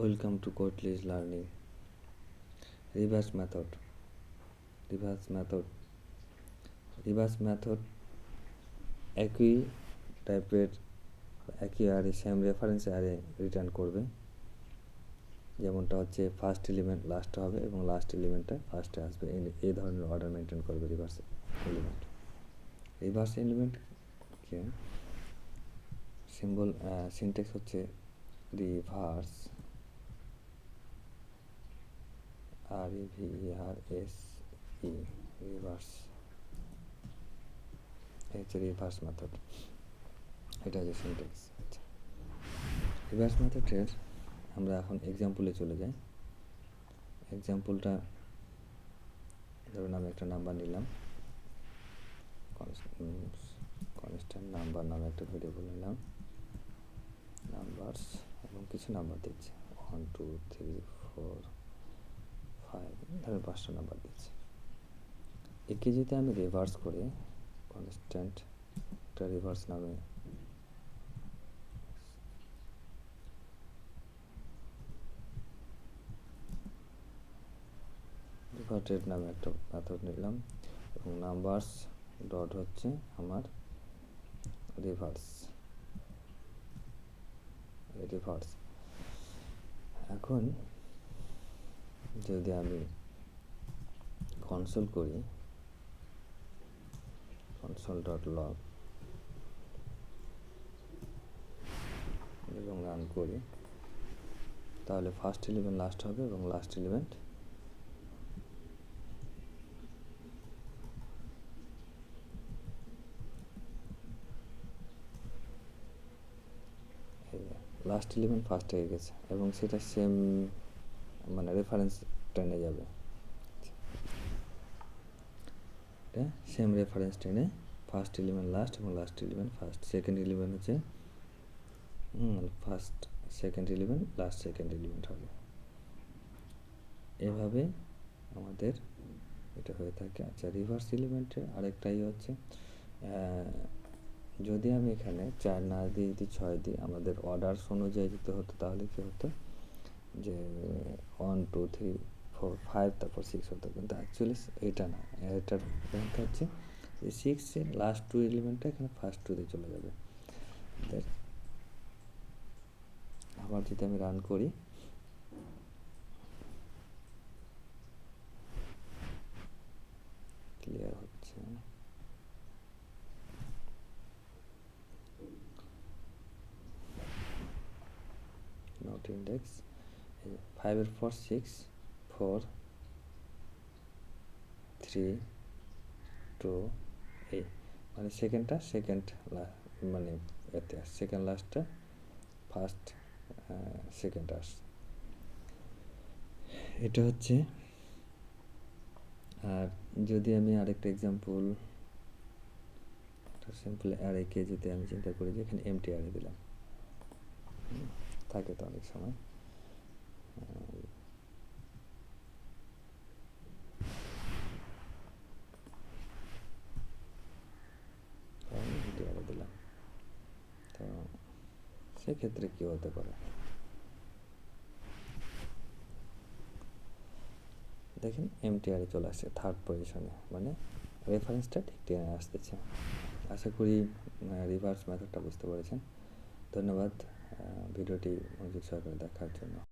Welcome to Codeless Learning. Reverse method একই টাইপের একই আরে সেম রেফারেন্স আরে রিটার্ন করবে, যেমনটা হচ্ছে ফার্স্ট এলিমেন্ট লাস্টে হবে এবং লাস্ট এলিমেন্টটা ফার্স্টে আসবে। এই ধরনের অর্ডার মেনটেন করবে রিভার্স এলিমেন্টকে সিম্বল সিনট্যাক্স হচ্ছে রিভার্স, REVERSE, রিভার্স। এই হচ্ছে রিভার্স মেথড, এটা হচ্ছে সিনট্যাক্স। আচ্ছা, রিভার্স মেথডের আমরা এখন এক্সাম্পলে চলে যাই। এক্সাম্পলটা ধরুন আমি একটা নাম্বার নিলাম, কনস্ট্যান্ট নাম্বার নামে একটা ভেরিয়েবল নিলাম, নাম্বারস, এবং কিছু নাম্বার দিচ্ছি 1 2 3 4 5, ধরুন 5টা নাম্বার দিচ্ছি। একে যদি আমি রিভার্স করি, কনস্ট্যান্ট একটা রিভার্স নামে রিভার্টেড নামে একটা মেথড নিলাম এবং নাম্বারস ডট হচ্ছে আমার রিভার্স। এখন যদি আমি কনসোল করি, কনসোল ডট লগ এবং রান করি, তাহলে ফার্স্ট এলিমেন্ট লাস্ট হবে এবং লাস্ট এলিমেন্ট ফার্স্ট হয়ে গেছে এবং সেটা সেম মানে রেফারেন্স টেনে যাবে, সেম রেফারেন্স টেনে ফার্স্ট এলিমেন্ট লাস্ট এবং last element first, second element হচ্ছে first, second element last second element হবে। এভাবে আমাদের এটা হয়ে থাকে। আচ্ছা, রিভার্স এলিমেন্টের আরেকটাই হচ্ছে যদি আমি এখানে 4 না দিয়ে যদি 6 দিই, আমাদের অর্ডার্স অনুযায়ী দিতে হতো, তাহলে কি হতো যে 1 2 3 4 5 তারপর 6 হতো, কিন্তু অ্যাকচুয়ালি এটা না, এটার হচ্ছে এই 6-এর লাস্ট 2 এলিমেন্টটা এখানে ফার্স্ট 2 দিয়ে চলে যাবে। আবার যদি আমি রান করি, ক্লিয়ার হচ্ছে, নট ইন্ডেক্স 5-এর পর 6 4 3 2 8, মানে সেকেন্ড মানে এতে সেকেন্ড লাস্টটা ফার্স্ট সেকেন্ড আসছে, এটা হচ্ছে। আর যদি আমি আরেকটা এক্সাম্পল, সিম্পল অ্যারেকে যদি আমি চিন্তা করি যে এখানে এমটি অ্যারে দিলাম, থাকে তো অনেক সময় দিলাম, তো সেক্ষেত্রে কী হতে পারে দেখেন, এমটি অ্যারে চলে আসছে থার্ড পজিশনে, মানে রেফারেন্সটা ঠিক টেনে আসতেছে। আশা করি রিভার্স মেথডটা বুঝতে পেরেছেন। ধন্যবাদ ভিডিওটি মনোযোগ সহকারে দেখার জন্য।